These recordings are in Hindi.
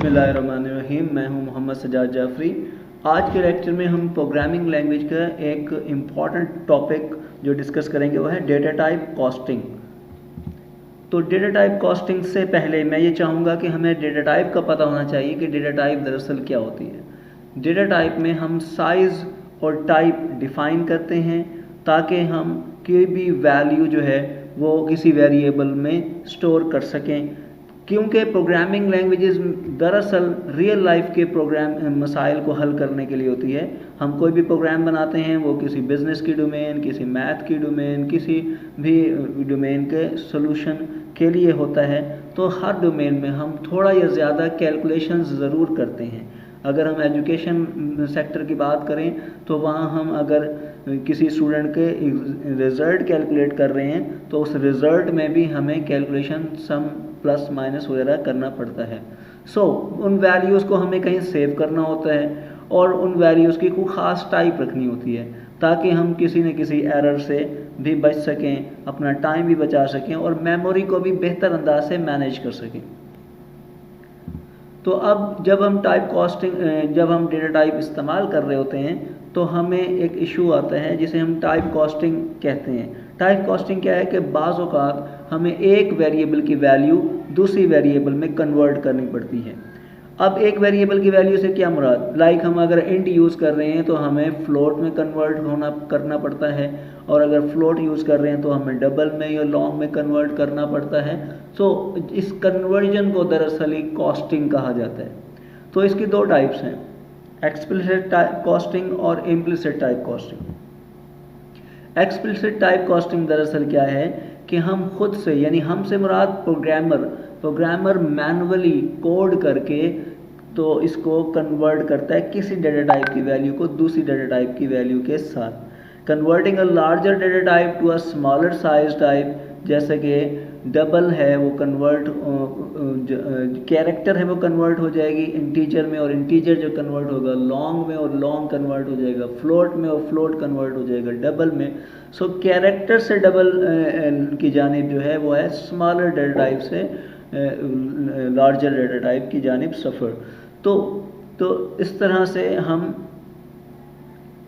बिस्मिल्लाहिर्रहमानिर्रहीम। मैं हूं मोहम्मद सजाद जाफरी। आज के लेक्चर में हम प्रोग्रामिंग लैंग्वेज का एक इम्पॉर्टेंट टॉपिक जो डिस्कस करेंगे वो है डेटा टाइप कॉस्टिंग। तो डेटा टाइप कॉस्टिंग से पहले मैं ये चाहूँगा कि हमें डेटा टाइप का पता होना चाहिए कि डेटा टाइप दरअसल क्या होती है। डेटा टाइप में हम साइज़ और टाइप डिफ़ाइन करते हैं ताकि हम कोई भी वैल्यू जो है वो किसी वेरिएबल में स्टोर कर सकें, क्योंकि प्रोग्रामिंग लैंग्वेजेस दरअसल रियल लाइफ के प्रोग्राम मसाइल को हल करने के लिए होती है। हम कोई भी प्रोग्राम बनाते हैं वो किसी बिजनेस की डोमेन, किसी मैथ की डोमेन, किसी भी डोमेन के सॉल्यूशन के लिए होता है। तो हर डोमेन में हम थोड़ा या ज़्यादा कैलकुलेशंस ज़रूर करते हैं। अगर हम एजुकेशन सेक्टर की बात करें तो वहाँ हम अगर किसी स्टूडेंट के रिज़ल्ट कैलकुलेट कर रहे हैं तो उस रिज़ल्ट में भी हमें कैलकुलेशन सम प्लस माइनस वगैरह करना पड़ता है। उन वैल्यूज़ को हमें कहीं सेव करना होता है और उन वैल्यूज़ की कोई ख़ास टाइप रखनी होती है ताकि हम किसी न किसी एरर से भी बच सकें, अपना टाइम भी बचा सकें और मेमोरी को भी बेहतर अंदाज से मैनेज कर सकें। तो अब जब हम जब हम डेटा टाइप इस्तेमाल कर रहे होते हैं तो हमें एक इशू आता है जिसे हम टाइप कॉस्टिंग कहते हैं। टाइप कॉस्टिंग क्या है कि बाज़ औक़ात हमें एक वेरिएबल की वैल्यू दूसरी वेरिएबल में कन्वर्ट करनी पड़ती है। अब एक वेरिएबल की वैल्यू से क्या मुराद, लाइक हम अगर इंट यूज़ कर रहे हैं तो हमें फ्लोट में करना पड़ता है, और अगर फ्लोट यूज़ कर रहे हैं तो हमें डबल में या लॉन्ग में कन्वर्ट करना पड़ता है। इस कन्वर्जन को दरअसल ही कॉस्टिंग कहा जाता है। तो इसकी दो टाइप्स हैं, एक्सप्लिसिट टाइप कॉस्टिंग और implicit type costing. Explicit type costing दरअसल क्या है कि हम खुद से, यानी हमसे मुराद प्रोग्रामर मैनुअली कोड करके तो इसको कन्वर्ट करता है किसी डेटा टाइप की वैल्यू को दूसरी डेटा टाइप की वैल्यू के साथ। Converting a larger data type to a smaller size type, जैसे कि डबल है वो कन्वर्ट, कैरेक्टर है वो कन्वर्ट हो जाएगी इंटीजर में, और इंटीजर जो कन्वर्ट होगा लॉन्ग में, और लॉन्ग कन्वर्ट हो जाएगा फ्लोट में, और फ्लोट कन्वर्ट हो जाएगा डबल में। कैरेक्टर से डबल की जानिब जो है वो है स्मॉलर डेटा टाइप से लार्जर डेटा टाइप की जानिब सफ़र। तो इस तरह से हम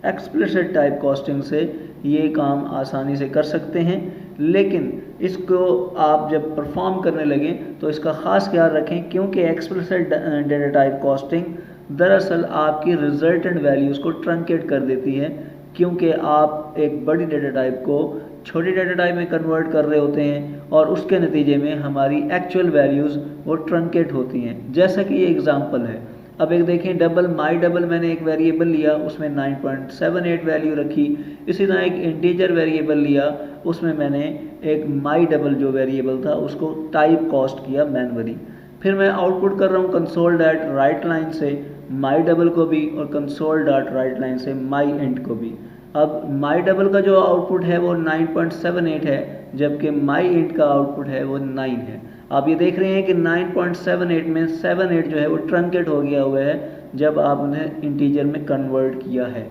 एक्सप्लिसिट टाइप कॉस्टिंग से ये काम आसानी से कर सकते हैं, लेकिन इसको आप जब परफॉर्म करने लगें तो इसका ख़ास ख्याल रखें, क्योंकि एक्सप्लिसिट डेटा टाइप कॉस्टिंग दरअसल आपकी रिजल्टेंट वैल्यूज़ को ट्रंकेट कर देती है, क्योंकि आप एक बड़ी डेटा टाइप को छोटी डेटा टाइप में कन्वर्ट कर रहे होते हैं और उसके नतीजे में हमारी एक्चुअल वैल्यूज़ वो ट्रंकेट होती हैं। जैसा कि ये एग्ज़ाम्पल है, अब एक देखें, माई डबल मैंने एक वेरिएबल लिया, उसमें 9.78 वैल्यू रखी। इसी तरह एक इंटीजर वेरिएबल लिया, उसमें मैंने एक माई डबल जो वेरिएबल था उसको टाइप कॉस्ट किया मैनुअली। फिर मैं आउटपुट कर रहा हूँ कंसोल डॉट राइट लाइन से माई डबल को भी और कंसोल डॉट राइट लाइन से माई इंट को भी। अब माई डबल का जो आउटपुट है वो 9.78 है, जबकि माई इंट का आउटपुट है वो 9 है। आप ये देख रहे हैं कि 9.78 में 78 जो है वो ट्रंकेट हो गया हुआ है जब आपने इंटीजर में कन्वर्ट किया है।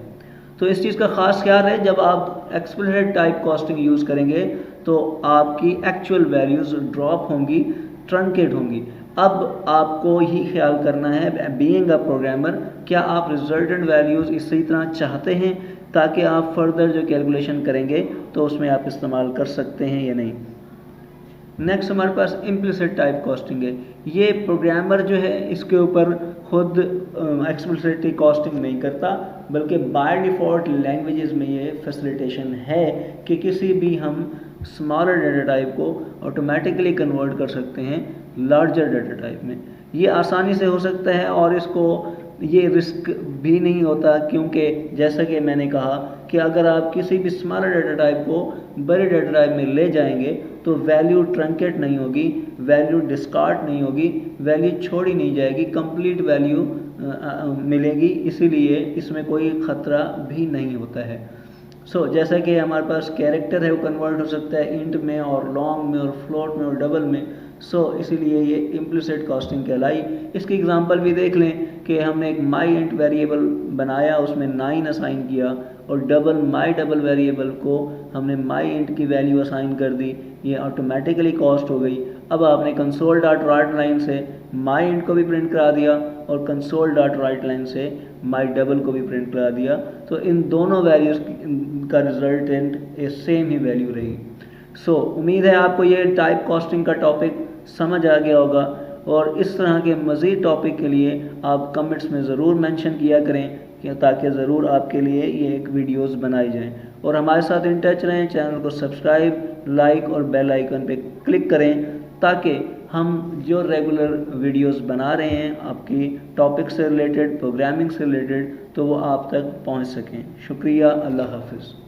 तो इस चीज़ का ख़ास ख्याल है, जब आप एक्सप्लिसिट टाइप कॉस्टिंग यूज़ करेंगे तो आपकी एक्चुअल वैल्यूज़ ड्रॉप होंगी, ट्रंकेट होंगी। अब आपको ही ख्याल करना है, बीइंग अ प्रोग्रामर, क्या आप रिजल्टेंट वैल्यूज़ इसी तरह चाहते हैं ताकि आप फर्दर जो कैलकुलेशन करेंगे तो उसमें आप इस्तेमाल कर सकते हैं या नहीं। नेक्स्ट हमारे पास इम्प्लिसिट टाइप कॉस्टिंग है। ये प्रोग्रामर जो है इसके ऊपर खुद एक्सप्लिसिट कॉस्टिंग नहीं करता, बल्कि बाय डिफ़ॉल्ट लैंग्वेजेस में ये फैसिलिटेशन है कि किसी भी हम स्मॉलर डेटा टाइप को ऑटोमेटिकली कन्वर्ट कर सकते हैं लार्जर डेटा टाइप में। ये आसानी से हो सकता है और इसको ये रिस्क भी नहीं होता, क्योंकि जैसा कि मैंने कहा कि अगर आप किसी भी स्मॉलर डेटा टाइप को बड़े डेटा टाइप में ले जाएंगे तो वैल्यू ट्रंकेट नहीं होगी, वैल्यू डिस्कार्ड नहीं होगी, वैल्यू छोड़ी नहीं जाएगी, कंप्लीट वैल्यू मिलेगी। इसीलिए इसमें कोई ख़तरा भी नहीं होता है। जैसा कि हमारे पास कैरेक्टर है वो कन्वर्ट हो सकता है इंट में और लॉन्ग में और फ्लोट में और डबल में। इसीलिए ये इम्प्लिसिट कॉस्टिंग कहलाई। इसकी एग्जांपल भी देख लें कि हमने एक माई इंट वेरिएबल बनाया, उसमें 9 असाइन किया, और माई डबल वेरिएबल को हमने माई इंट की वैल्यू असाइन कर दी, ये ऑटोमेटिकली कॉस्ट हो गई। अब आपने कंसोल डॉट राइट लाइन से माई इंट को भी प्रिंट करा दिया और कंसोल डॉट राइट लाइन से माई डबल को भी प्रिंट करा दिया, तो इन दोनों वैल्यूज़ का रिजल्टेंट सेम ही वैल्यू रही। सो उम्मीद है आपको ये टाइप कास्टिंग का टॉपिक समझ आ गया होगा, और इस तरह के मज़ीद टॉपिक के लिए आप कमेंट्स में ज़रूर मेंशन किया करें कि ताकि ज़रूर आपके लिए ये एक वीडियोस बनाई जाएं। और हमारे साथ इन टच रहें, चैनल को सब्सक्राइब, लाइक और बेल आइकन पे क्लिक करें ताकि हम जो रेगुलर वीडियोस बना रहे हैं आपकी टॉपिक से रिलेटेड, प्रोग्रामिंग से रिलेटेड, तो वो आप तक पहुंच सकें। शुक्रिया, अल्लाह हाफिज़।